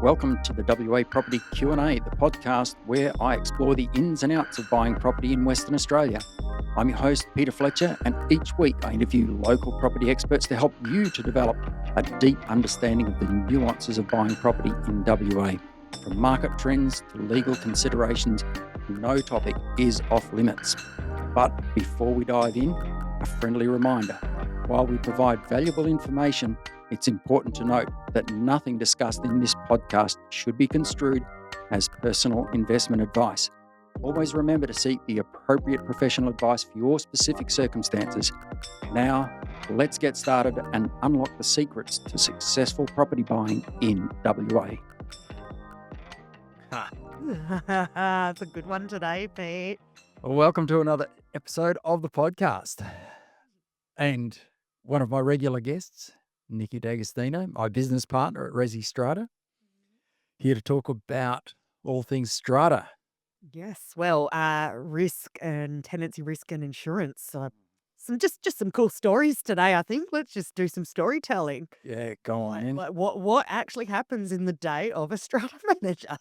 Welcome to the WA Property Q&A, the podcast where I explore the ins and outs of buying property in Western Australia. I'm your host, Peter Fletcher, and each week I interview local property experts to help you to develop a deep understanding of the nuances of buying property in WA. From market trends to legal considerations, no topic is off limits. But before we dive in, a friendly reminder. While we provide valuable information, it's important to note that nothing discussed in this podcast should be construed as personal investment advice. Always remember to seek the appropriate professional advice for your specific circumstances. Now, let's get started and unlock the secrets to successful property buying in WA. It's a good one today, Pete. Well, welcome to another episode of the podcast. And one of my regular guests, Nikki D'Agostino, my business partner at Rezzi Strata, here to talk about all things strata. Yes, well, risk and tenancy risk and insurance. Some cool stories today, I think. Let's just do some storytelling. Yeah, go on in. Like what actually happens in the day of a strata manager?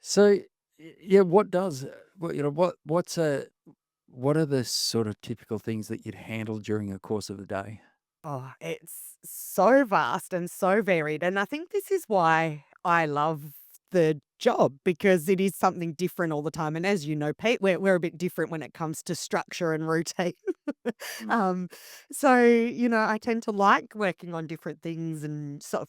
So, yeah, what are the sort of typical things that you'd handle during the course of the day? Oh, it's so vast and so varied. And I think this is why I love the job, because it is something different all the time. And as you know, Pete, we're a bit different when it comes to structure and routine. um, I tend to like working on different things. And so,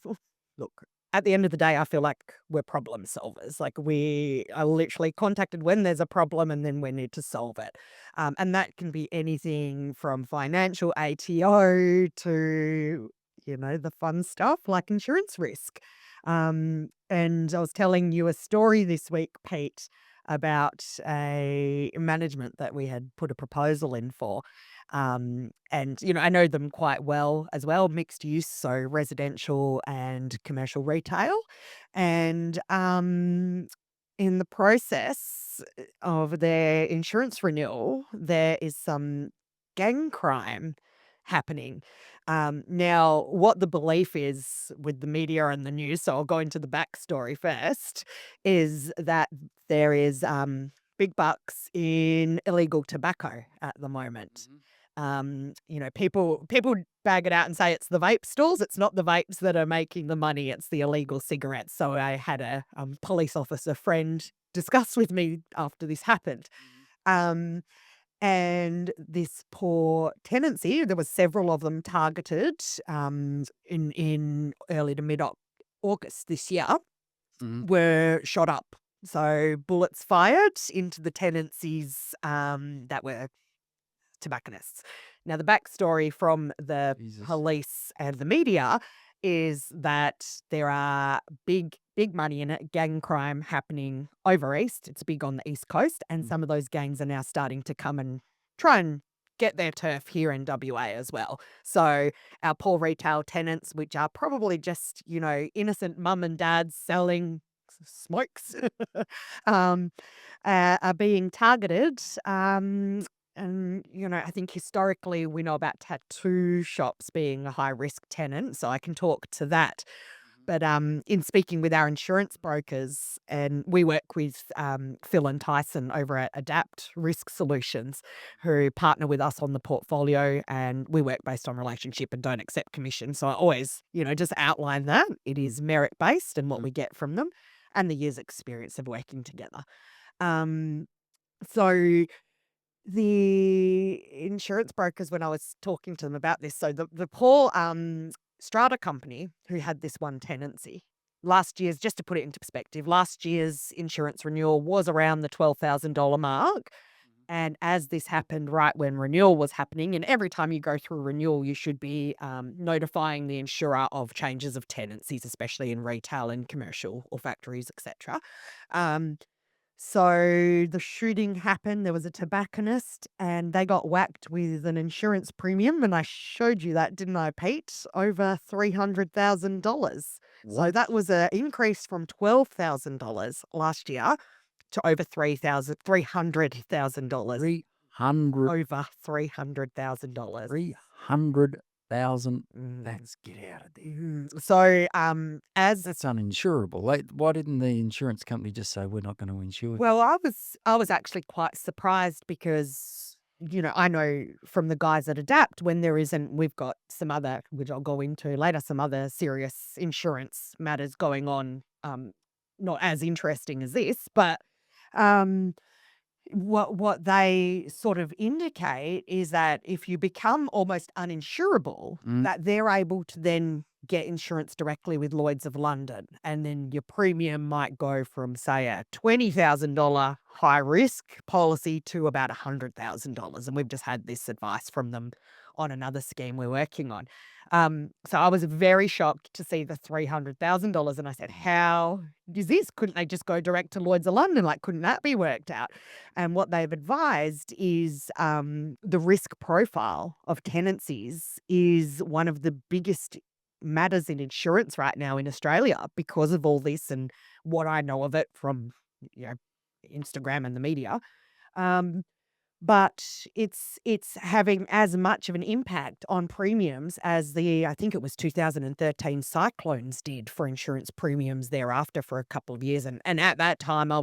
look, at the end of the day, I feel like we're problem solvers. Like we are literally contacted when there's a problem and then we need to solve it. And that can be anything from financial ATO to, the fun stuff like insurance risk. And I was telling you a story this week, Pete, about a management that we had put a proposal in for. I know them quite well as well, mixed use, so residential and commercial retail. And in the process of their insurance renewal, there is some gang crime happening. Now, what the belief is with the media and the news, so I'll go into the backstory first, is that there is big bucks in illegal tobacco at the moment. People bag it out and say it's the vape stalls. It's not the vapes that are making the money. It's the illegal cigarettes. So I had a police officer friend discuss with me after this happened. And this poor tenancy, there was several of them targeted in early to mid August this year, were shot up. So bullets fired into the tenancies that were tobacconists. Now, the backstory from the police and the media is that there are big money in it, gang crime happening over east. It's big on the East Coast, and some of those gangs are now starting to come and try and get their turf here in WA as well. So our poor retail tenants, which are probably just, innocent mum and dads selling smokes, are being targeted. I think historically we know about tattoo shops being a high risk tenant, so I can talk to that. But in speaking with our insurance brokers, and we work with Phil and Tyson over at Adapt Risk Solutions, who partner with us on the portfolio, and we work based on relationship and don't accept commission. So I always, just outline that. It is merit based and what we get from them and the years' experience of working together. So the insurance brokers, when I was talking to them about this, so the poor strata company who had this one tenancy last year's, just to put it into perspective, last year's insurance renewal was around the $12,000 mark. And as this happened right when renewal was happening, and every time you go through renewal, you should be notifying the insurer of changes of tenancies, especially in retail and commercial or factories, etc. So the shooting happened. There was a tobacconist and they got whacked with an insurance premium. And I showed you that, didn't I, Pete? Over $300,000. So that was an increase from $12,000 last year to over $300,000. $300,000. Over $300,000. 300,000. Mm. That's get out of there. So, as That's uninsurable. Why didn't the insurance company just say, we're not going to insure? well, I was actually quite surprised because, I know from the guys at Adapt when there isn't we've got some other, which I'll go into later, some other serious insurance matters going on, not as interesting as this, but, um what they sort of indicate is that if you become almost uninsurable, Mm. that they're able to then get insurance directly with Lloyd's of London, and then your premium might go from, say, a $20,000 high risk policy to about $100,000, and we've just had this advice from them on another scheme we're working on. So I was very shocked to see the $300,000, and I said, "How is this? Couldn't they just go direct to Lloyd's of London? Like, couldn't that be worked out?" And what they've advised is the risk profile of tenancies is one of the biggest matters in insurance right now in Australia because of all this and what I know of it from you know Instagram and the media. Um, but it's having as much of an impact on premiums as the I think it was 2013 cyclones did for insurance premiums thereafter for a couple of years. And at that time I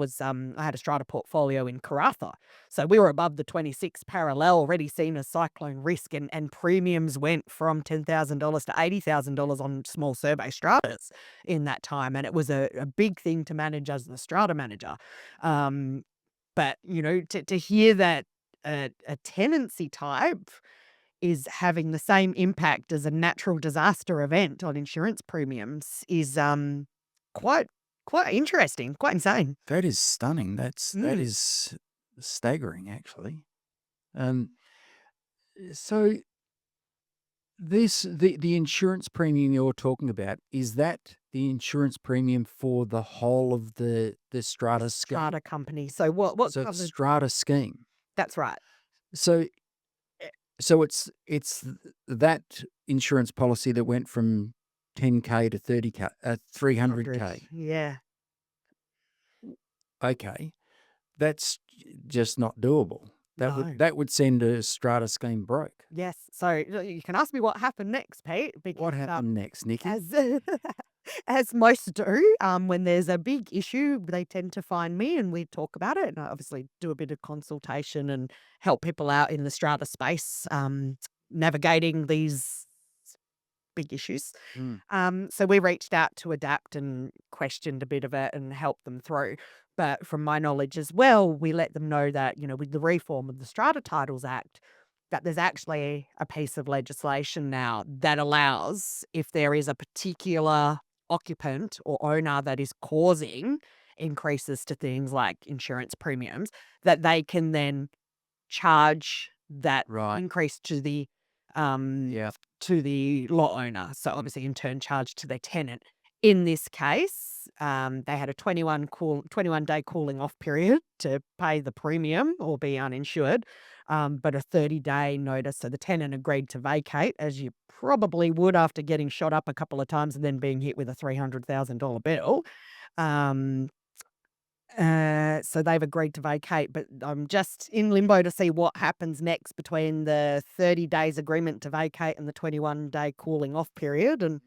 had a strata portfolio in Karratha. So we were above the 26 parallel, already seen as cyclone risk, and premiums went from $10,000 to $80,000 on small survey stratas in that time. And it was a big thing to manage as the strata manager. But to hear that a tenancy type is having the same impact as a natural disaster event on insurance premiums is quite quite interesting, quite insane. That is stunning. That Mm. is staggering, actually. Um, so the insurance premium you're talking about, is that the insurance premium for the whole of the strata scheme? Strata company. So what So covers strata scheme. that's right. So so it's that insurance policy that went from 10K to 30K, 100. 300K. Yeah. Okay, that's just not doable. No. That would send a strata scheme broke. Yes. So you can ask me what happened next, Pete, What because happened next, Nikki? as as most do, when there's a big issue, they tend to find me and we talk about it. And I obviously do a bit of consultation and help people out in the strata space, navigating these big issues. Mm. So we reached out to Adapt and questioned a bit of it and helped them through. But from my knowledge as well, we let them know that, with the reform of the Strata Titles Act, that there's actually a piece of legislation now that allows, if there is a particular occupant or owner that is causing increases to things like insurance premiums, that they can then charge that Right. increase um, Yeah. to the lot owner. So obviously in turn charged to their tenant. In this case, they had a 21-day cooling off period to pay the premium or be uninsured, but a 30-day notice. So the tenant agreed to vacate, as you probably would after getting shot up a couple of times and then being hit with a $300,000 bill. Um, so they've agreed to vacate, but I'm just in limbo to see what happens next between the 30 days agreement to vacate and the 21-day cooling off period. And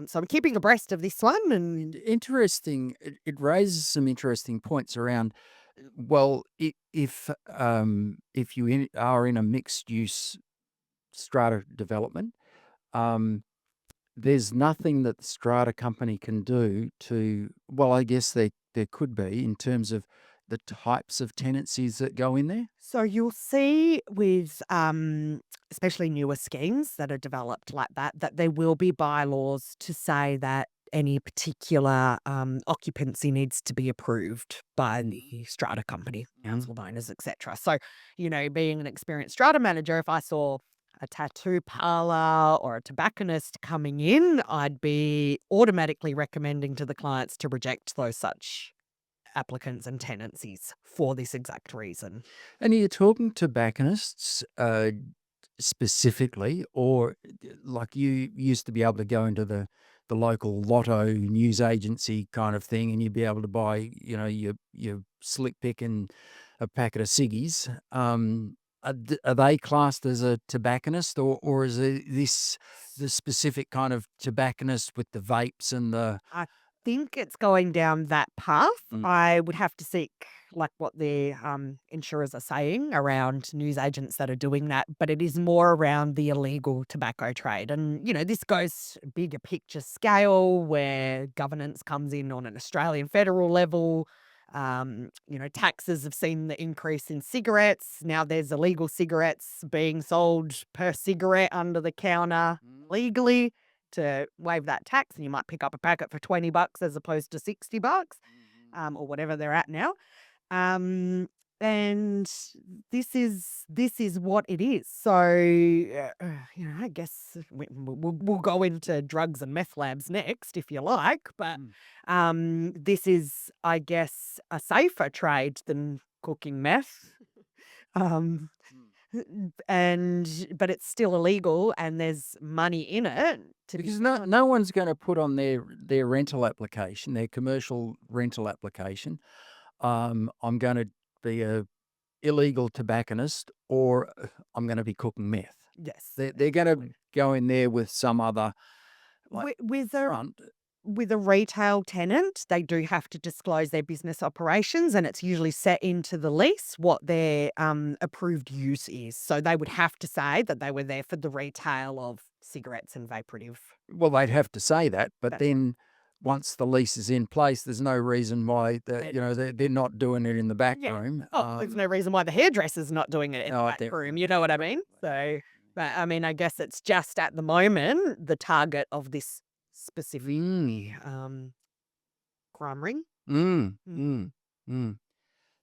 so I'm keeping abreast of this one. And Interesting. It raises some interesting points around. Well, if you are in a mixed use strata development, um, there's nothing that the strata company can do to. Well, I guess there could be in terms of the types of tenancies that go in there. so you'll see with especially newer schemes that are developed like that, that there will be bylaws to say that any particular occupancy needs to be approved by the strata company, council owners, etc. So, being an experienced strata manager, if I saw a tattoo parlor or a tobacconist coming in, I'd be automatically recommending to the clients to reject those such applicants and tenancies for this exact reason. And are you talking tobacconists specifically, or like you used to be able to go into the local lotto news agency kind of thing, and you'd be able to buy, your slick pick and a packet of ciggies. are they classed as a tobacconist, or is this the specific kind of tobacconist with the vapes and the? I think it's going down that path. Mm, I would have to seek like what the insurers are saying around newsagents that are doing that, but it is more around the illegal tobacco trade. And, this goes bigger picture scale where governance comes in on an Australian federal level. Taxes have seen the increase in cigarettes. Now there's illegal cigarettes being sold per cigarette under the counter mm, legally to waive that tax, and you might pick up a packet for $20 as opposed to $60, mhm, or whatever they're at now. Um, and this is what it is. So, I guess we'll go into drugs and meth labs next, if you like. But mm, this is, I guess, a safer trade than cooking meth. Um, mm. but it's still illegal, and there's money in it to be Because found. no one's going to put on their rental application, their commercial rental application, I'm going to be a illegal tobacconist, or I'm going to be cooking meth. Yes, They're going to exactly. go in there with some other like With a front. with a retail tenant, they do have to disclose their business operations, and it's usually set into the lease what their approved use is. So they would have to say that they were there for the retail of cigarettes and vaporative. Well, they'd have to say that, but That's then once the lease is in place, there's no reason why right. they're not doing it in the back Yeah. room. Oh, there's no reason why the hairdresser's not doing it in Oh, the back they're room. You know what I mean? So, but I mean, I guess it's just at the moment the target of this specific mm, crime ring. mm, Mm. mm, mm.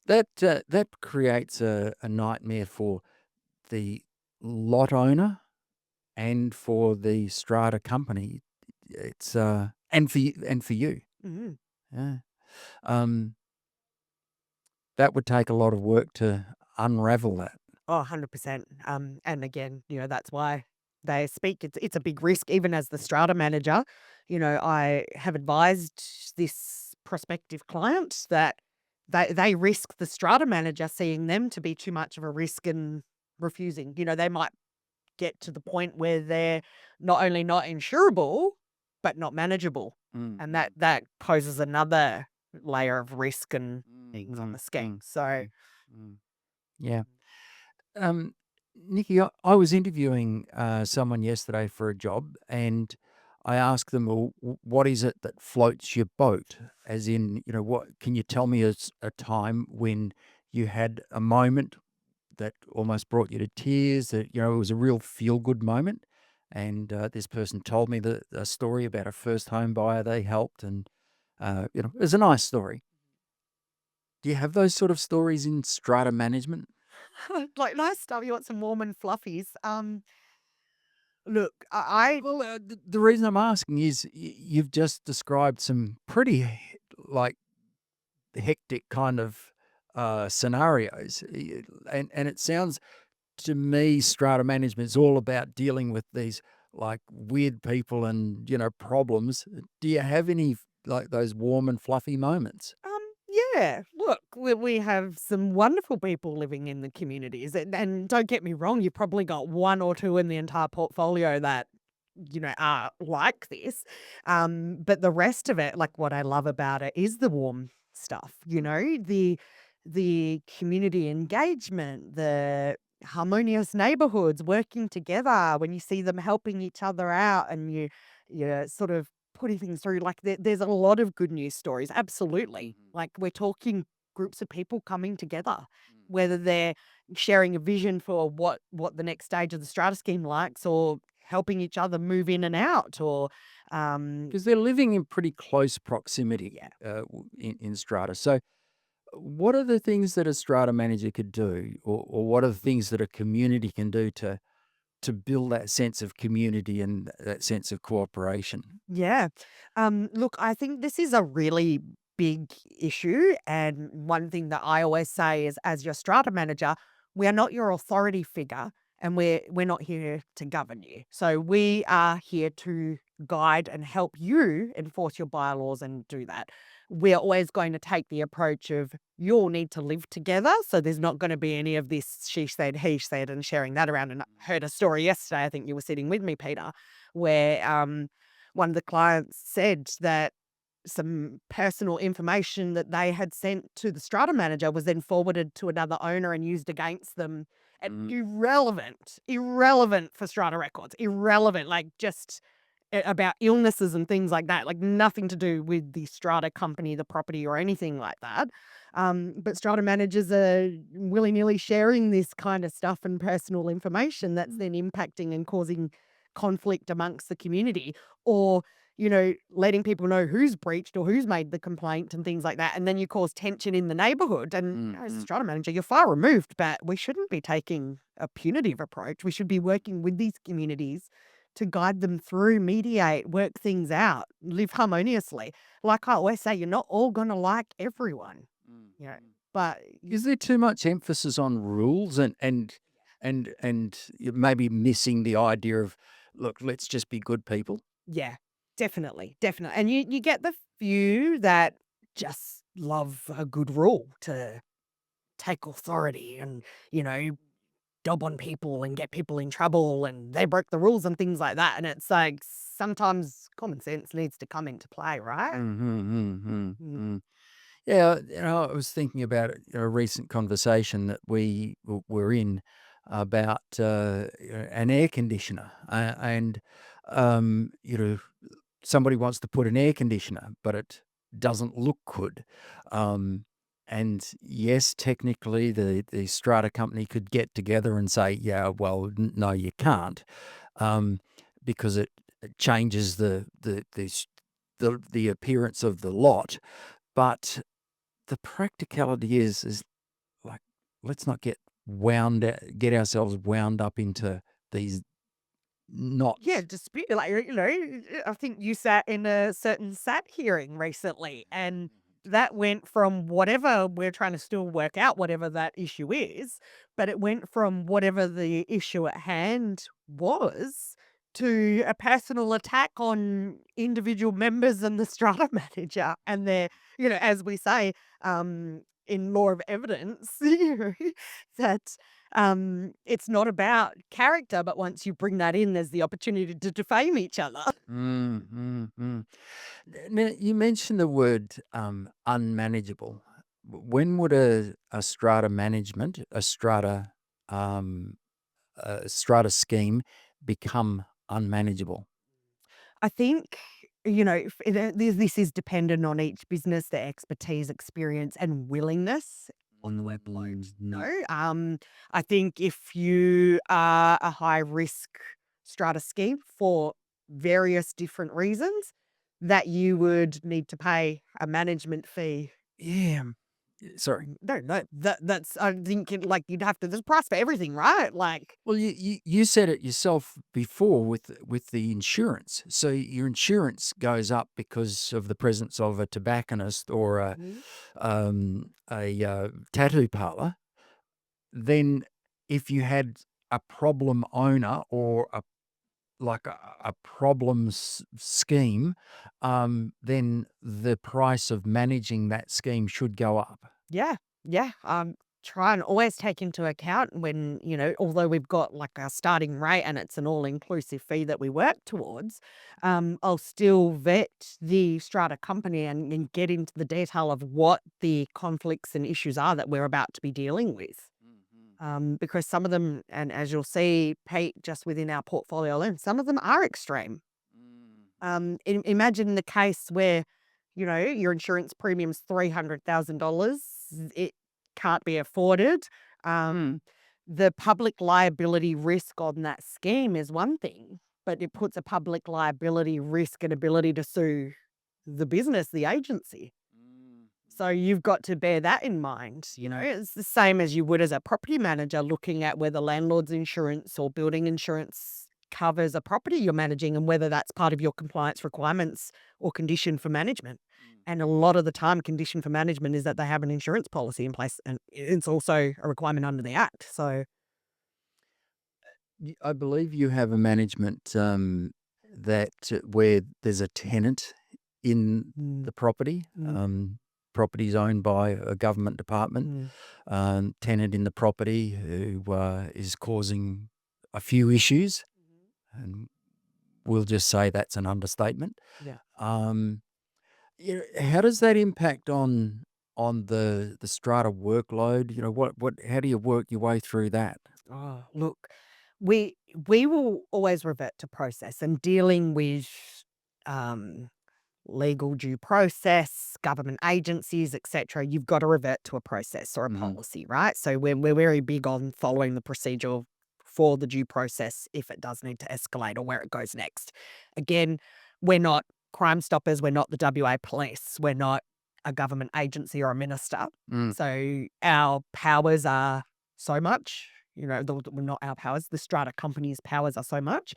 That creates a nightmare for the lot owner and for the strata company. It's and for you. Mhm. Yeah. Um, that would take a lot of work to unravel that. Oh, 100%. And again, that's why they speak. It's a big risk. Even as the strata manager, I have advised this prospective client that they risk the strata manager seeing them to be too much of a risk and refusing. They might get to the point where they're not only not insurable, but not manageable. Mm, And that mm, that poses another layer of risk and mm, things on mm, the scheme. mm, So, mm, mm. Yeah. Um, Nikki, I was interviewing someone yesterday for a job, and I asked them, "Well, what is it that floats your boat?" As in, what can you tell me is a time when you had a moment that almost brought you to tears? That it was a real feel good moment. And this person told me a story about a first home buyer they helped, and it was a nice story. Do you have those sort of stories in strata management? like, nice stuff. You want some warm and fluffies. Look, I Well, the reason I'm asking is you've just described some pretty like hectic kind of scenarios, and it sounds to me strata management is all about dealing with these like weird people and problems. Do you have any like those warm and fluffy moments? yeah. Look, we have some wonderful people living in the communities, and don't get me wrong, you've probably got one or two in the entire portfolio that are like this. But the rest of it, like what I love about it, is the warm stuff. The community engagement, the harmonious neighborhoods working together when you see them helping each other out, and you sort of putting things through. Like there's a lot of good news stories. Absolutely. Mhm. Like we're talking groups of people coming together, Mm. whether they're sharing a vision for what the next stage of the strata scheme likes, or helping each other move in and out, or Because they're living in pretty close proximity yeah. in strata. So, what are the things that a strata manager could do, or what are the things that a community can do to build that sense of community and that sense of cooperation? Yeah. Look, I think this is a really big issue. And one thing that I always say is, as your strata manager, we are not your authority figure, and we're not here to govern you. So we are here to guide and help you enforce your bylaws and do that. We're always going to take the approach of you all need to live together. So there's not going to be any of this she said, he said, and sharing that around. And I heard a story yesterday, I think you were sitting with me, Peter, where one of the clients said that some personal information that they had sent to the strata manager was then forwarded to another owner and used against them. And Mm, irrelevant for strata records, irrelevant, like just about illnesses and things like that, like nothing to do with the strata company, the property, or anything like that. But strata managers are willy nilly sharing this kind of stuff and personal information that's then impacting and causing conflict amongst the community, or letting people know who's breached or who's made the complaint and things like that. And then you cause tension in the neighborhood. And as a mm. strata manager, you're far removed, but we shouldn't be taking a punitive approach. We should be working with these communities to guide them through, mediate, work things out, live harmoniously. Like I always say, you're not all going to like everyone, you know, but Is there too much emphasis on rules and you're maybe missing the idea of, look, let's just be good people? yeah, definitely, definitely. And you get the few that just love a good rule to take authority and, dob on people and get people in trouble and they broke the rules and things like that. And it's like sometimes common sense needs to come into play, right? Mm. Yeah, I was thinking about a recent conversation that we were in about an air conditioner, and somebody wants to put an air conditioner, but it doesn't look good. Um, and yes, technically, the strata company could get together and say, "Yeah, well, no, you can't," um, because it changes the appearance of the lot. But the practicality is like, let's not get ourselves wound up into these Yeah, knots. dispute like, I think you sat in a certain SAT hearing recently, and that went from whatever we're trying to still work out, whatever that issue is, but it went from whatever the issue at hand was to a personal attack on individual members and the strata manager. And they're, as we say, in law of evidence, that it's not about character, but once you bring that in, there's the opportunity to defame each other. Mm, mm, mm. Now, you mentioned the word unmanageable. When would a strata management, um, a strata scheme become unmanageable? I think, this is dependent on each business, their expertise, experience, and willingness on the workload. Mm. I think if you are a high risk strata scheme for various different reasons, that you would need to pay a management fee. Yeah. Sorry. No, that's I think like you'd have to. There's a price for everything, right? Like, Well, you said it yourself before with the insurance. So your insurance goes up because of the presence of a tobacconist or mhm. a tattoo parlor. Then, if you had a problem owner or a problem scheme, then the price of managing that scheme should go up. Yeah, yeah. Try and always take into account when, although we've got like our starting rate and it's an all inclusive fee that we work towards, I'll still vet the strata company and get into the detail of what the conflicts and issues are that we're about to be dealing with. Because some of them, and as you'll see, Pete, just within our portfolio alone, some of them are extreme. Imagine the case where, your insurance premium's $300,000. It can't be afforded. Um, the public liability risk on that scheme is one thing, but it puts a public liability risk and ability to sue the business, the agency. So you've got to bear that in mind. It's the same as you would as a property manager looking at whether landlord's insurance or building insurance covers a property you're managing and whether that's part of your compliance requirements or condition for management. And a lot of the time, condition for management is that they have an insurance policy in place, and it's also a requirement under the Act. So, I believe you have a management that where there's a tenant in the property, property's owned by a government department, tenant in the property who is causing a few issues, and we'll just say that's an understatement. Yeah. How does that impact on the strata workload? How do you work your way through that? Oh, look, we will always revert to process and dealing with um, legal due process, government agencies, etc. You've got to revert to a process or a policy, right? So we're very big on following the procedure for the due process if it does need to escalate or where it goes next. Again, we're not Crime Stoppers, we're not the WA Police, we're not a government agency or a minister. So our powers are so much. Well, not our powers, the strata company's powers are so much.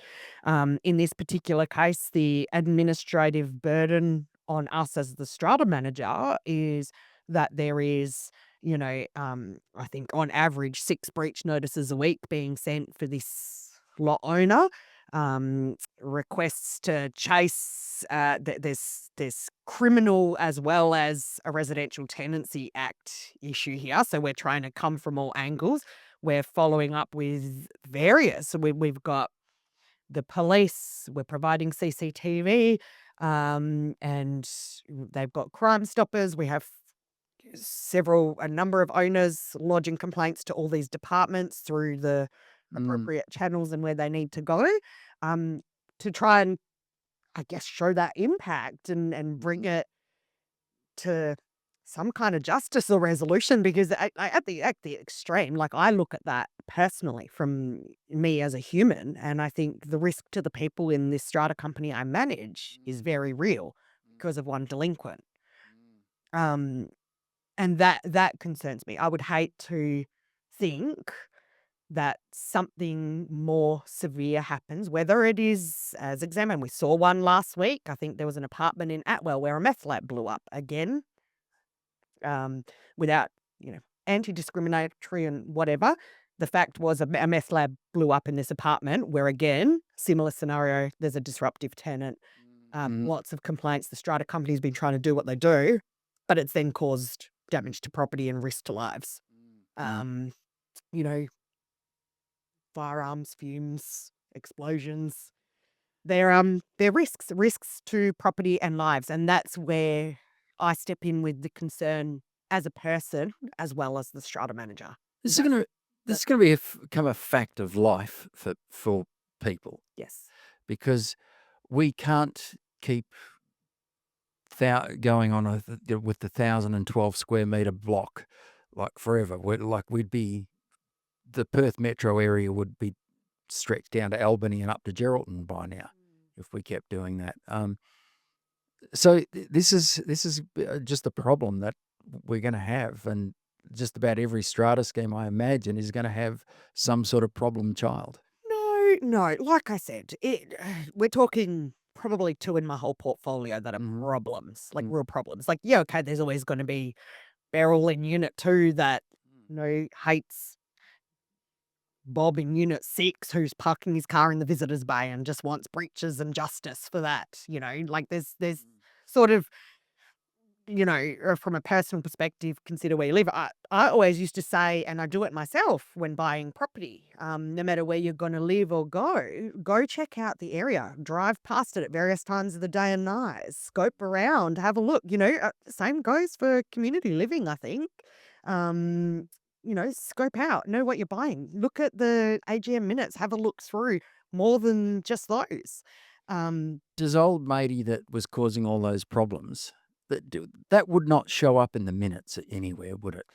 In this particular case, the administrative burden on us as the strata manager is that there is, I think on average 6 breach notices a week being sent for this lot owner. Requests to chase, there's criminal as well as a Residential Tenancy Act issue here. So we're trying to come from all angles. We're following up with various. So we've got the police, we're providing CCTV, and they've got Crime Stoppers. We have a number of owners lodging complaints to all these departments through the appropriate channels and where they need to go, to try and, I guess, show that impact and bring it to some kind of justice or resolution, because at the extreme, like I look at that personally from me as a human, and I think the risk to the people in this strata company I manage is very real because of one delinquent. And that concerns me. I would hate to think that something more severe happens, whether it is as examined. We saw one last week. I think there was an apartment in Atwell where a meth lab blew up again, without, anti-discriminatory and whatever. The fact was a meth lab blew up in this apartment where, again, similar scenario, there's a disruptive tenant, lots of complaints. The strata company's been trying to do what they do, but it's then caused damage to property and risk to lives. You know, firearms, fumes, explosions. They're risks to property and lives, and that's where I step in with the concern as a person as well as the strata manager. This is going to become a fact of life for people, Yes. because we can't keep going on with the 1,012 square metre block like forever. The Perth metro area would be stretched down to Albany and up to Geraldton by now if we kept doing that. So this is just a problem that we're going to have, and just about every strata scheme, I imagine, is going to have some sort of problem child. No. Like I said, we're talking probably 2 in my whole portfolio that are problems, like real problems. Like, yeah, okay, there's always going to be Beryl in Unit 2 that, hates Bob in Unit 6 who's parking his car in the visitor's bay and just wants breaches and justice for that. Like there's sort of, from a personal perspective, consider where you live. I always used to say, and I do it myself when buying property, no matter where you're going to live or go check out the area, drive past it at various times of the day and night, scope around, have a look. Same goes for community living, I think. Scope out, know what you're buying, look at the AGM minutes, have a look through more than just those. Does old matey that was causing all those problems, that would not show up in the minutes anywhere, would it?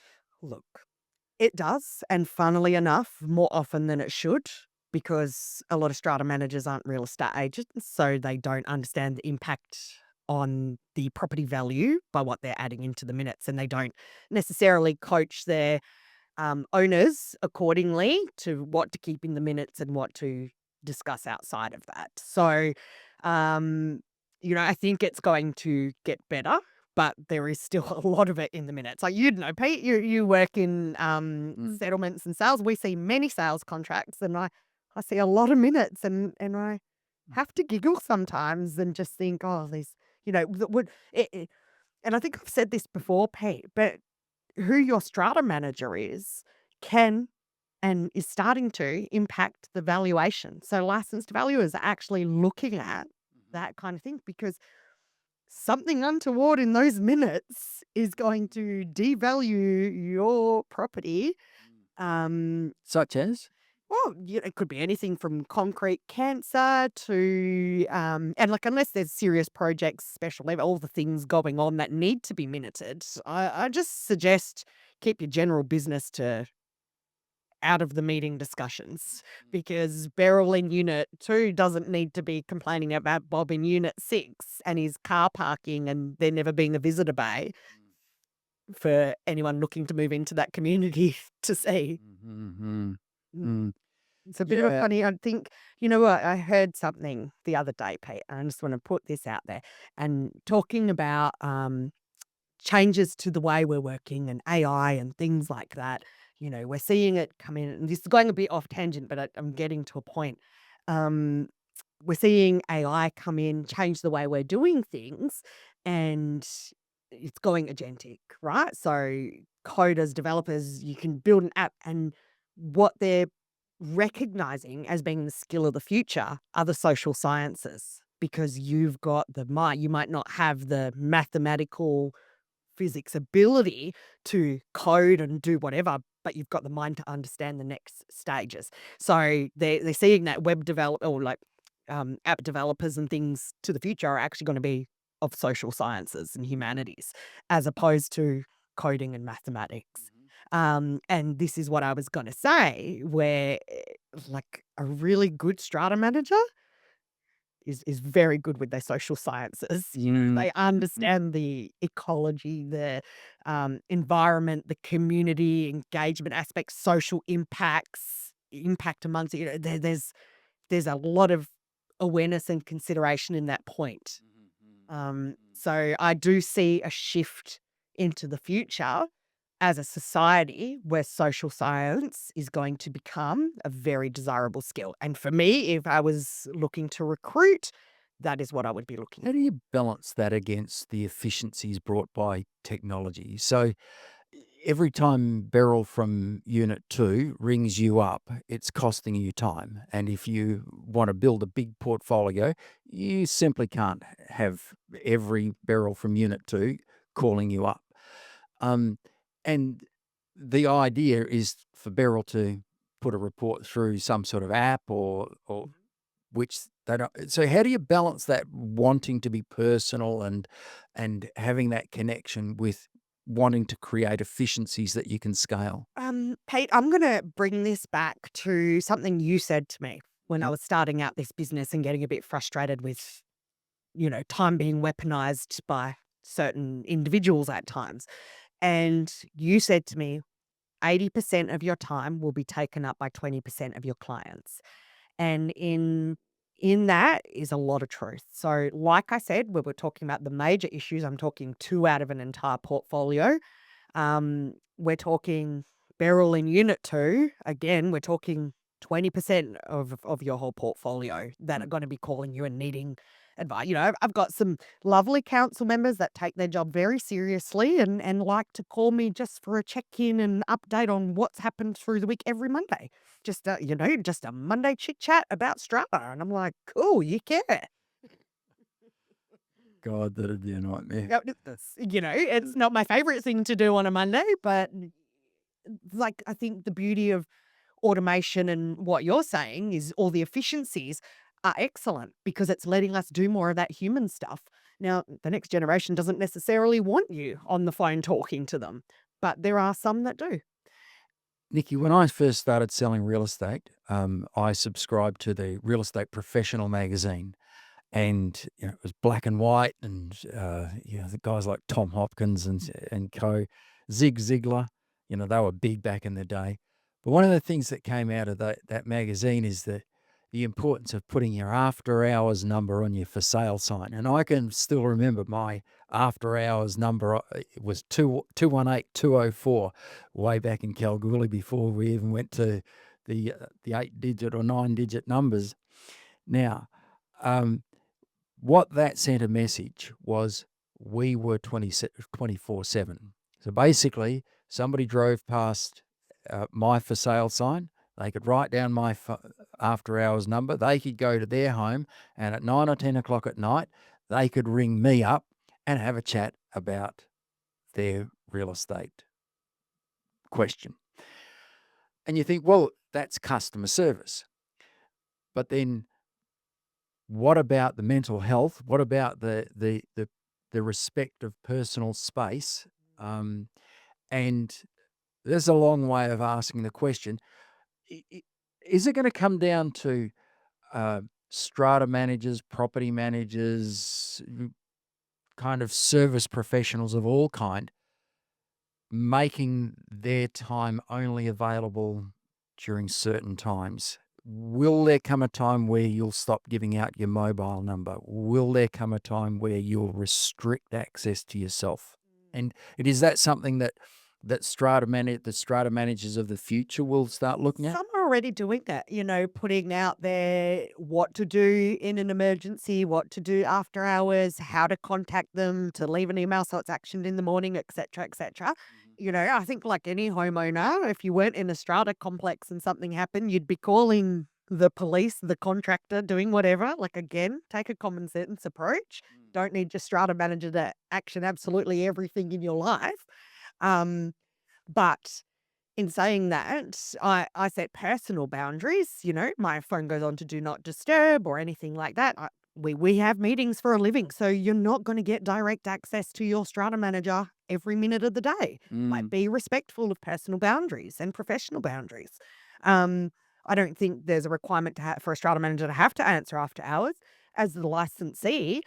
Look, it does, and funnily enough, more often than it should, because a lot of strata managers aren't real estate agents, so they don't understand the impact on the property value by what they're adding into the minutes, and they don't necessarily coach their owners accordingly to what to keep in the minutes and what to discuss outside of that. So, I think it's going to get better, but there is still a lot of it in the minutes. Like, Pete, you work in settlements and sales. We see many sales contracts, and I see a lot of minutes, and I have to giggle sometimes and just think, oh, these, that would and I think I've said this before, Pete, but who your strata manager is can and is starting to impact the valuation. So licensed valuers are actually looking at that kind of thing because something untoward in those minutes is going to devalue your property. Such as? Well, it could be anything from concrete cancer to, and like, unless there's serious projects, special level, all the things going on that need to be minuted, I just suggest keep your general business to out of the meeting discussions because Beryl in unit 2 doesn't need to be complaining about Bob in unit 6 and his car parking and there never being a visitor bay for anyone looking to move into that community to see. Mm-hmm. Mm. Mm. It's a bit of a Yeah. funny, I think, you know what? I heard something the other day, Pete, and I just want to put this out there and talking about changes to the way we're working and AI and things like that. We're seeing it come in, and this is going a bit off tangent, but I'm getting to a point. Um, we're seeing AI come in, change the way we're doing things, and it's going agentic, right? So coders, developers, you can build an app, and what they're recognizing as being the skill of the future are the social sciences because you've got the mind. You might not have the mathematical physics ability to code and do whatever, but you've got the mind to understand the next stages. So they're seeing that web develop or like app developers and things to the future are actually going to be of social sciences and humanities as opposed to coding and mathematics. And this is what I was going to say, where like a really good strata manager is very good with their social sciences. Mm. They understand the ecology, the, environment, the community engagement aspects, social impacts, impact amongst there's a lot of awareness and consideration in that point. So I do see a shift into the future as a society where social science is going to become a very desirable skill. And for me, if I was looking to recruit, that is what I would be looking How for. do you balance that against the efficiencies brought by technology? So every time Beryl from Unit 2 rings you up, it's costing you time. And if you want to build a big portfolio, you simply can't have every Beryl from Unit 2 calling you up. Um, and the idea is for Beryl to put a report through some sort of app or which they don't. So how do you balance that wanting to be personal and having that connection with wanting to create efficiencies that you can scale? Pete, I'm going to bring this back to something you said to me when I Mhm. was starting out this business and getting a bit frustrated with, time being weaponized by certain individuals at times. And you said to me, 80% of your time will be taken up by 20% of your clients. And in that is a lot of truth. So like I said, we were talking about the major issues. I'm talking 2 out of an entire portfolio. We're talking Beryl in unit 2. Again, we're talking 20% of your whole portfolio that are Mm. going to be calling you and needing advice. I've got some lovely council members that take their job very seriously and like to call me just for a check-in and update on what's happened through the week every Monday. Just just a Monday chit chat about Strata. And I'm like, cool, you care. God, that'd be a nightmare. It's not my favorite thing to do on a Monday, but like I think the beauty of automation and what you're saying is all the efficiencies are excellent because it's letting us do more of that human stuff. Now, the next generation doesn't necessarily want you on the phone talking to them, but there are some that do. Nikki, when I first started selling real estate, I subscribed to the Real Estate Professional magazine. And it was black and white, and the guys like Tom Hopkins and co, Zig Ziglar, they were big back in the day. But one of the things that came out of that magazine is the importance of putting your after hours number on your for sale sign. And I can still remember my after hours number. It was 218204 way back in Kalgoorlie before we even went to the 8-digit or 9-digit numbers. Now, Um, what that sent a message was we were 24/7. So basically, somebody drove past my for sale sign. They could write down my after hours number. They could go to their home, and at 9 or 10 o'clock at night, they could ring me up and have a chat about their real estate question. And you think, well, that's customer service. But then what about the mental health? What about the respect of personal space? And there's a long way of asking the question: Is it going to come down to uh, strata managers, property managers, kind of service professionals of all kind, making their time only available during certain times? Will there come a time where you'll stop giving out your mobile number? Will there come a time where you'll restrict access to yourself? And is that something that the strata managers of the future will start looking at? Some are already doing that, putting out there what to do in an emergency, what to do after hours, how to contact them, to leave an email so it's actioned in the morning, et cetera, et cetera. I think like any homeowner, if you weren't in a strata complex and something happened, you'd be calling the police, the contractor, doing whatever. Like, again, take a common sense approach. Don't need your strata manager to action absolutely everything in your life. But in saying that, I set personal boundaries. My phone goes on to do not disturb or anything like that. We have meetings for a living, so you're not going to get direct access to your strata manager every minute of the day. Like, be respectful of personal boundaries and professional boundaries. I don't think there's a requirement for a strata manager to have to answer after hours. As the licensee,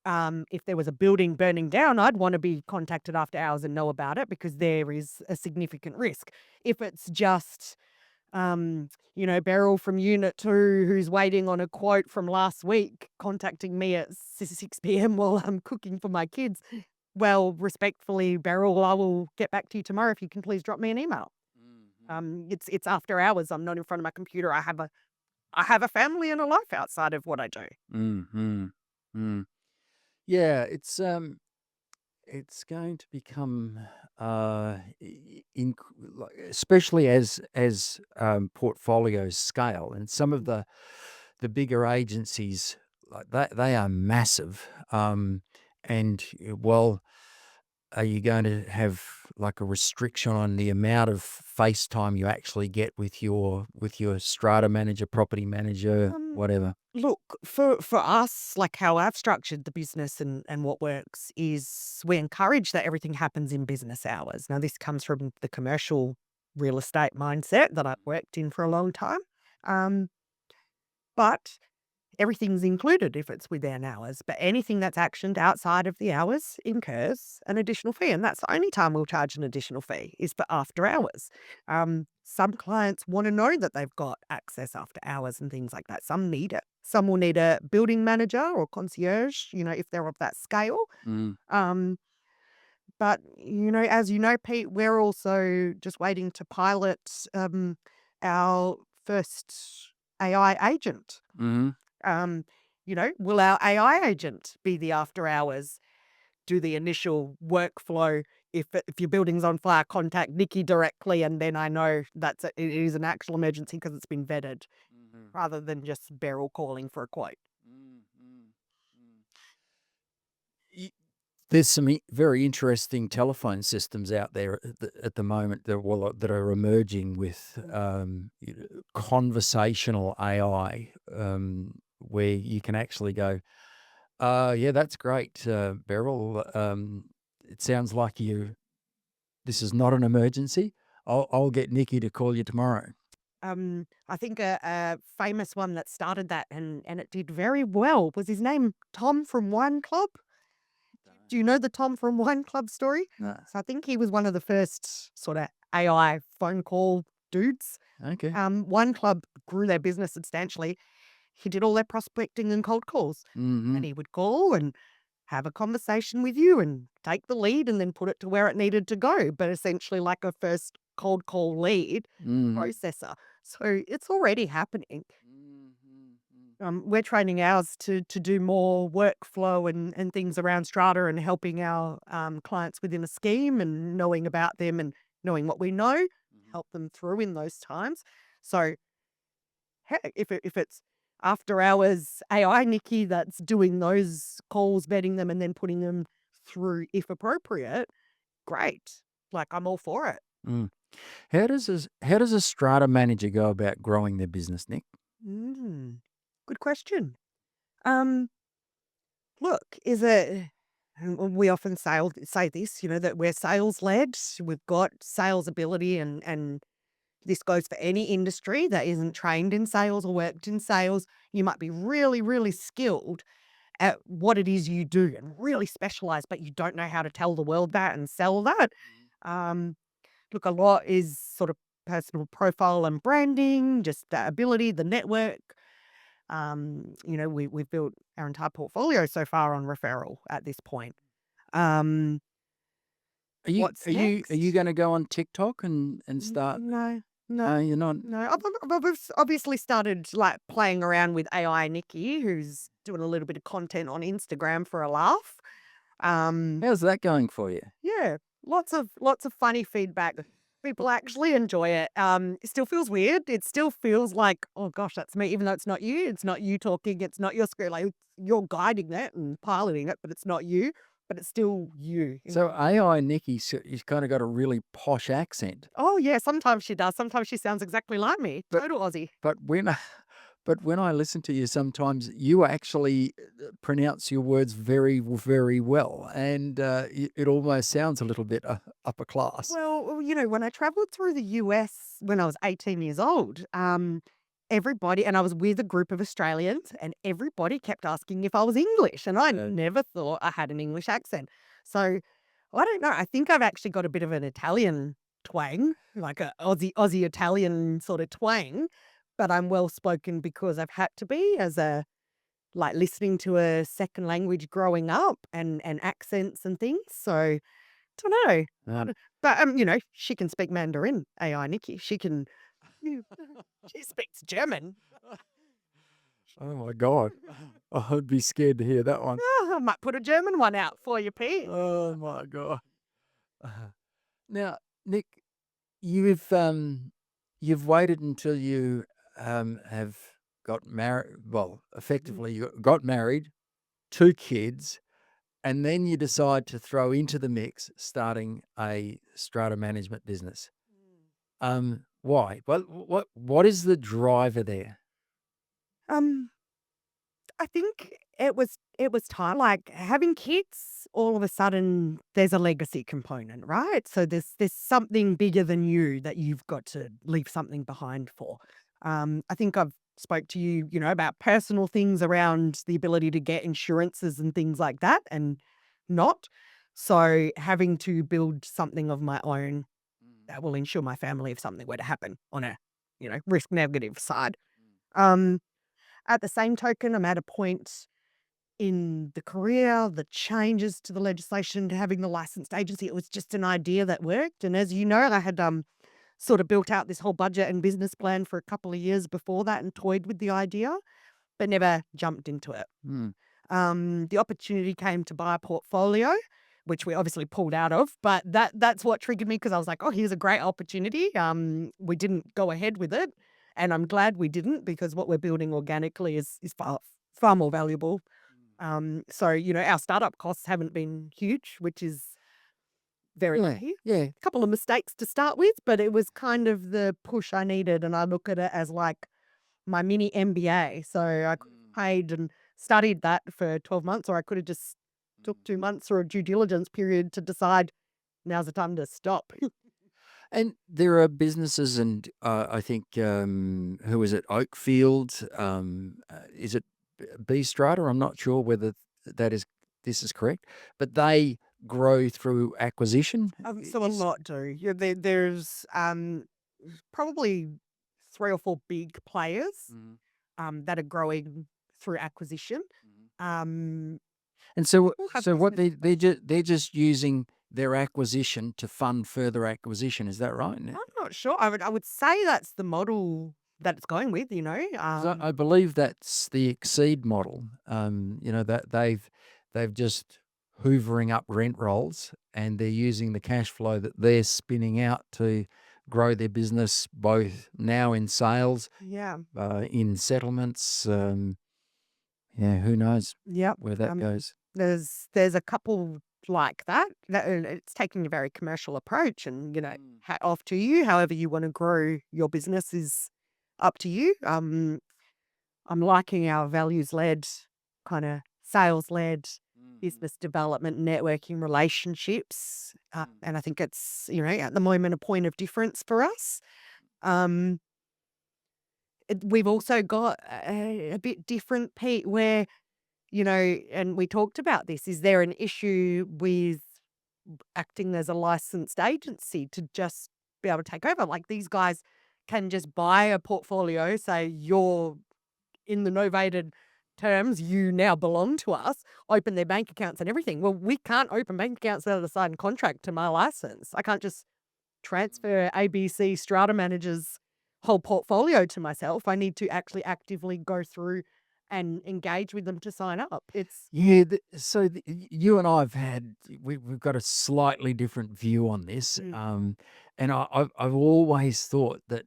if there was a building burning down, I'd want to be contacted after hours and know about it because there is a significant risk. If it's just, Beryl from Unit 2 who's waiting on a quote from last week contacting me at 6 p.m. while I'm cooking for my kids, well, respectfully, Beryl, I will get back to you tomorrow if you can please drop me an email. It's after hours. I'm not in front of my computer. I have a family and a life outside of what I do. Mm-hmm. Mm. Yeah, it's going to become especially as portfolios scale, and some of the bigger agencies, like that, they are massive. And well, are you going to have like a restriction on the amount of face time you actually get with your strata manager, property manager, Um, whatever? Look, for us, like how I've structured the business and what works is we encourage that everything happens in business hours. Now, this comes from the commercial real estate mindset that I've worked in for a long time. Um, but everything's included if it's within hours, but anything that's actioned outside of the hours incurs an additional fee. And that's the only time we'll charge an additional fee is for after hours. Some clients want to know that they've got access after hours and things like that. Some need it. Some will need a building manager or concierge, if they're of that scale. Mm, Um, but, as you know, Pete, we're also just waiting to pilot our first AI agent. mm-hmm. um, will our AI agent be the after hours, do the initial workflow? If your building's on fire, contact Nikki directly, and then I know it is an actual emergency because it's been vetted, rather than just Beryl calling for a quote. Y- There's some very interesting telephone systems out there at the moment that are emerging with conversational AI, where you can actually go, yeah, that's great, Beryl. It sounds like this is not an emergency. I'll get Nikki to call you tomorrow. I think a famous one that started that and it did very well was his name Tom from Wine Club. Do you know the Tom from Wine Club story? No. So I think he was one of the first sort of AI phone call dudes. Okay. Wine Club grew their business substantially. He did all their prospecting and cold calls. Mm-hmm. And he would call and have a conversation with you and take the lead and then put it to where it needed to go. But essentially like a first cold call lead Mm-hmm. processor. So it's already happening. We're training ours to do more workflow and things around Strata and helping our clients within a scheme and knowing about them and knowing what we know, help them through in those times. So heck, if it's after hours AI Nikki that's doing those calls, vetting them, and then putting them through if appropriate, great. Like I'm all for it. Mm. How does a strata manager go about growing their business, Nick? Mm, good question. Um, Look, is it and we often say this, that we're sales led. We've got sales ability and this goes for any industry that isn't trained in sales or worked in sales. You might be really, really skilled at what it is you do and really specialized, but you don't know how to tell the world that and sell that. Um, Look, a lot is sort of personal profile and branding, just that ability, the network. We've built our entire portfolio so far on referral at this point. Um, Are you what's are you are you next? going to go on TikTok and start? No, no, No, you're not. no. I've obviously started like playing around with AI Nikki, who's doing a little bit of content on Instagram for a laugh. Um, How's that going for you? yeah, lots of funny feedback. People actually enjoy it. It still feels weird. It still feels like, oh gosh, that's me, even though it's not you. It's not you talking. It's not your script. Like you're guiding that and piloting it, but it's not you. But it's still you. So AI Nikki, she's kind of got a really posh accent, Oh yeah, sometimes she does. Sometimes she sounds exactly like me. but Total Aussie. but when but when I listen to you, sometimes you actually pronounce your words very very well, and it almost sounds a little bit upper class. Well, when I traveled through the US when I was 18 years old, everybody, and I was with a group of Australians, and everybody kept asking if I was English. And I never thought I had an English accent. So I don't know. I think I've actually got a bit of an Italian twang, like a Aussie Italian sort of twang, but I'm well spoken because I've had to be as a like listening to a second language growing up and accents and things. So don't know. I Um, don't but, she can speak Mandarin, AI Nikki. She can she speaks German. oh my God, I'd be scared to hear that one. Oh, I might put a German one out for you, Pete. Oh my God. Now, Nick, you've waited until you have got married. Well, Mm, effectively, you got married, two kids, and then you decide to throw into the mix starting a strata management business. mm. Why? What is the driver there? Um, I think it was time. Like having kids, all of a sudden there's a legacy component, right? So there's something bigger than you that you've got to leave something behind for. I think I've spoke to you, about personal things around the ability to get insurances and things like that, and not. So having to build something of my own that will insure my family if something were to happen on a, risk negative side. Um, at the same token, I'm at a point in the career, the changes to the legislation, to having the licensed agency, it was just an idea that worked. And as you know, I had sort of built out this whole budget and business plan for a couple of years before that and toyed with the idea, but never jumped into it. Mm. The opportunity came to buy a portfolio, which we obviously pulled out of, but that's what triggered me because I was like, oh, here's a great opportunity. We didn't go ahead with it. And I'm glad we didn't because what we're building organically is far more valuable. So, our startup costs haven't been huge, which is very Yeah, lucky. yeah. A couple of mistakes to start with, but it was kind of the push I needed. And I look at it as like my mini MBA. So I could have paid and studied that for 12 months, or I could have just took 2 months or a due diligence period to decide now's the time to stop. And there are businesses, and I think who is it? Oakfield. Is it B Strata? I'm not sure whether that is this is correct, but they grow through acquisition. So a lot do. Yeah, there's probably 3 or 4 big players Mhm, that are growing through acquisition. mhm. Um, And so, People have so what business they're just using their acquisition to fund further acquisition. Is that right? I'm not sure. I would say that's the model that it's going with, 'Cause I believe that's the Exceed model. That they've just hoovering up rent rolls, and they're using the cash flow that they're spinning out to grow their business, both now in sales, Yeah. in settlements. Yeah, who knows Yep. where that goes? There's a couple like that. It's taking a very commercial approach, and Mm, hat off to you. However you want to grow your business is up to you. I'm liking our values led, kind of sales led, mhm, business development, networking, relationships, mm, and I think it's at the moment a point of difference for us. Um, we've also got a bit different, Pete, where and we talked about this. Is there an issue with acting as a licensed agency to just be able to take over? Like these guys can just buy a portfolio, say you're in the novated terms, you now belong to us, open their bank accounts and everything. Well, we can't open bank accounts without a signed contract to my license. I can't just transfer ABC strata managers' whole portfolio to myself. I need to actually actively go through and engage with them to sign up. It's Yeah, you and I've we've got a slightly different view on this, mm, and I've always thought that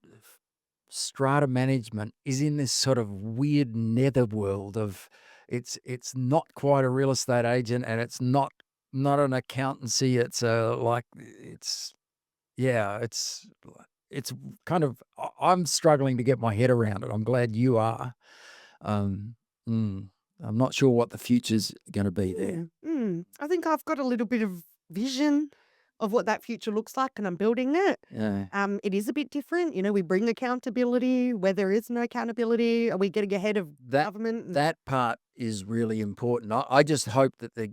strata management is in this sort of weird netherworld of it's not quite a real estate agent, and it's not an accountancy. It's it's yeah, it's kind of I'm struggling to get my head around it. I'm glad you are. Um, mm, I'm not sure what the future's gonna be there. I think I've got a little bit of vision of what that future looks like, and I'm building it. Yeah. It is a bit different. We bring accountability where there is no accountability. Are we getting ahead of That government? that part is really important. I just hope that the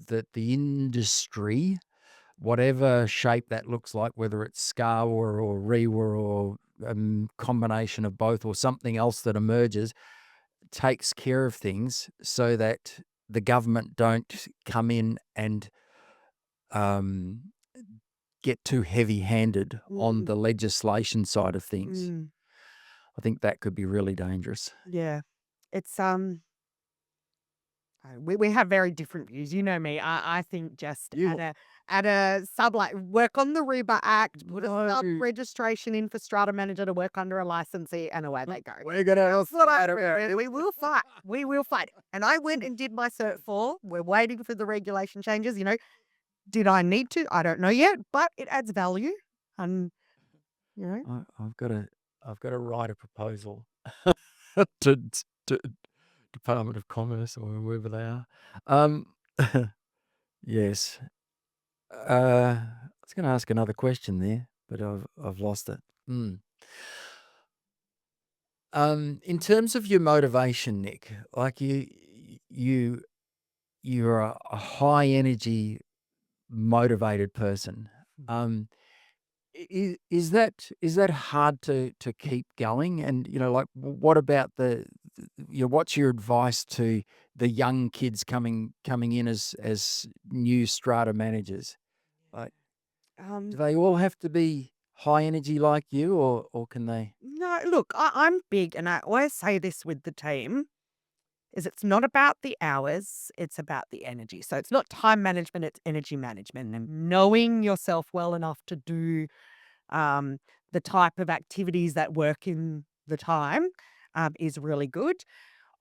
that the industry, whatever shape that looks like, whether it's SCAR or REWA or combination of both or something else that emerges, takes care of things so that the government don't come in and um, get too heavy-handed on Mm, the legislation side of things. mm, I think that could be really dangerous. yeah, it's we have very different views. You know me. I think just You at a sub like work on the REBA Act, put a No, sub registration in for strata manager to work under a licensee, and away they go. we're gonna That's what fight about we will fight. We will fight. And I went and did my Cert 4. We're waiting for the regulation changes. Did I need to? I don't know yet, but it adds value. And, you know, I've got to write a proposal to to Department of Commerce or whoever they are. Um, yes. I was going to ask another question there, but I've lost it. Mm. In terms of your motivation, Nick, like you you're a high energy motivated person. Um, is that hard to keep going? And like, what about what's your advice to the young kids coming in as new strata managers? Like, do um, they all have to be high energy like you, or can they? no, look, I'm big, and I always say this with the team, is it's not about the hours, it's about the energy. So it's not time management, it's energy management and knowing yourself well enough to do um, the type of activities that work in the time is really good.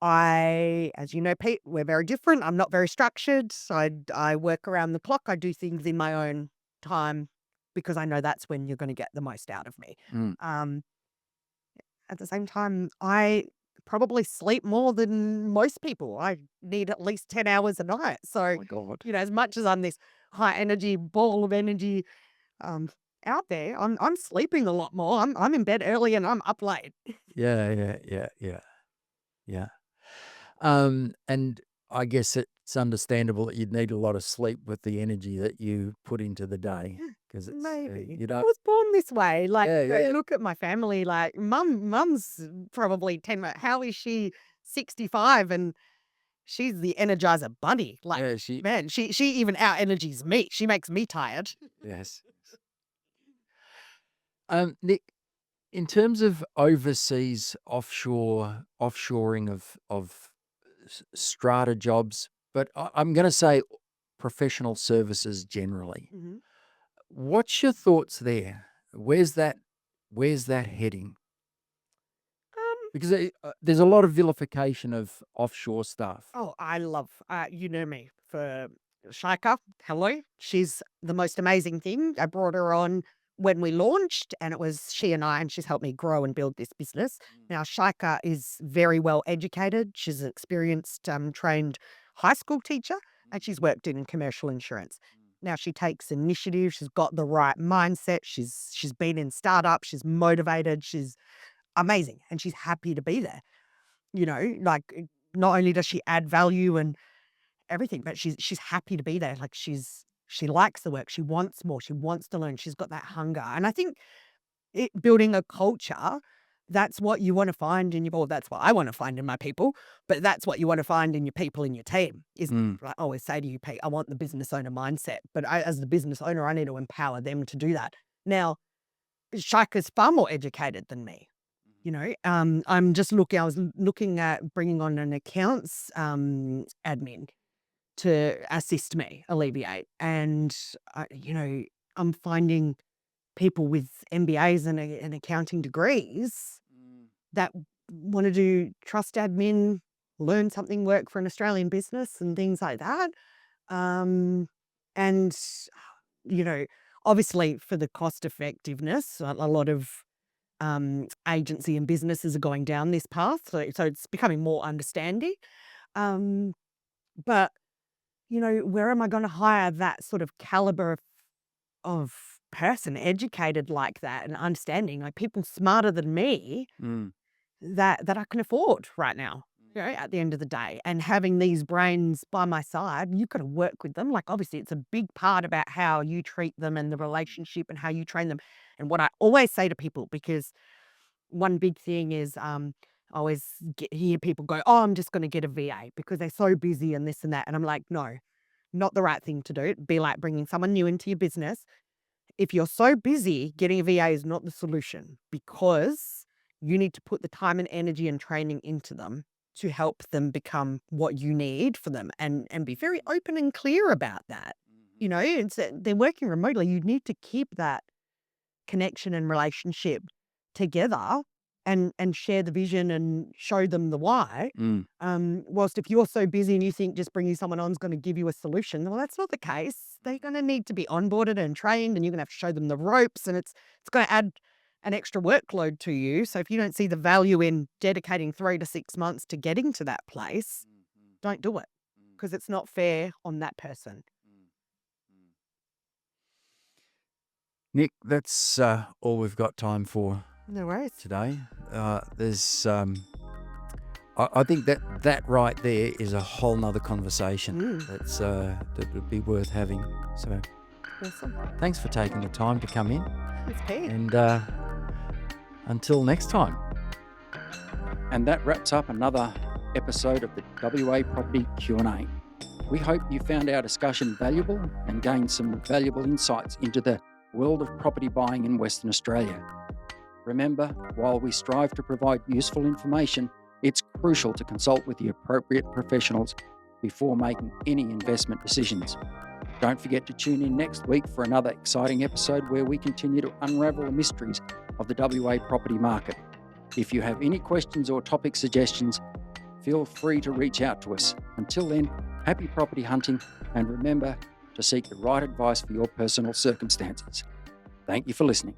As you know, Pete, we're very different. I'm not very structured. So I work around the clock. I do things in my own time because I know that's when you're going to get the most out of me. Mm. Um, at the same time, I probably sleep more than most people. I need at least 10 hours a night. Oh So, my God. as much as I'm this high energy ball of energy um, out there, I'm sleeping a lot more. I'm in bed early and I'm up late. Yeah, yeah, yeah, yeah, yeah. And I guess it's understandable that you'd need a lot of sleep with the energy that you put into the day, because it's Maybe. you I don't. was born this way. Like, Yeah, yeah, look at my family. Like, mum's probably 10. How is she 65? And she's the energizer bunny. Like, yeah. She man, she even out energies me. She makes me tired. yes. Nick. In terms of overseas offshoring of strata jobs, but I'm going to say professional services generally. Mhm. What's your thoughts there? Where's that heading? Um, Because there's a lot of vilification of offshore stuff. oh, I love, you know me for Shaika. Hello. She's the most amazing thing. I brought her on when we launched, and it was she and she's helped me grow and build this business. Now, Shaika is very well educated. She's an experienced, trained high school teacher, and she's worked in commercial insurance. Now she takes initiative. She's got the right mindset. She's been in startups. She's motivated. She's amazing, and she's happy to be there. Not only does she add value and everything, but she's happy to be there. Like she likes the work. She wants more. She wants to learn. She's got that hunger. And I think building a culture, that's what you want to find in your board. That's what I want to find in my people. But that's what you want to find in your people in your team. Is like I always say to you, Pete, I want the business owner mindset. But as the business owner, I need to empower them to do that. Now, Shaika's far more educated than me. I was looking at bringing on an accounts admin to assist me alleviate. And, I'm finding people with MBAs and accounting degrees that want to do trust admin, learn something, work for an Australian business and things like that. And, you know, obviously for the cost effectiveness, a lot of agency and businesses are going down this path. So it's becoming more understanding. Um, but, where am I going to hire that sort of caliber of person educated like that and understanding, like people smarter than me Mm. that I can afford right now, at the end of the day. And having these brains by my side, you've got to work with them. Like, obviously, it's a big part about how you treat them and the relationship and how you train them. And what I always say to people, because one big thing is, I always hear people go, "Oh, I'm just going to get a VA because they're so busy and this and that." And I'm like, no, not the right thing to do. It'd be like bringing someone new into your business. If you're so busy, getting a VA is not the solution, because you need to put the time and energy and training into them to help them become what you need for them, and be very open and clear about that. They're working remotely. You need to keep that connection and relationship together, and share the vision and show them the why. Mm. Whilst if you're so busy and you think just bringing someone on is going to give you a solution, well, that's not the case. They're going to need to be onboarded and trained, and you're going to have to show them the ropes, and it's going to add an extra workload to you. So if you don't see the value in dedicating 3 to 6 months to getting to that place, don't do it, because it's not fair on that person. Nick, that's all we've got time for No worries. today. There's, I think that right there is a whole nother conversation that would be worth having. So Awesome. thanks for taking the time to come in, It's Pete. and until next time. And that wraps up another episode of the WA Property Q&A. We hope you found our discussion valuable and gained some valuable insights into the world of property buying in Western Australia. Remember, while we strive to provide useful information, it's crucial to consult with the appropriate professionals before making any investment decisions. Don't forget to tune in next week for another exciting episode where we continue to unravel the mysteries of the WA property market. If you have any questions or topic suggestions, feel free to reach out to us. Until then, happy property hunting, and remember to seek the right advice for your personal circumstances. Thank you for listening.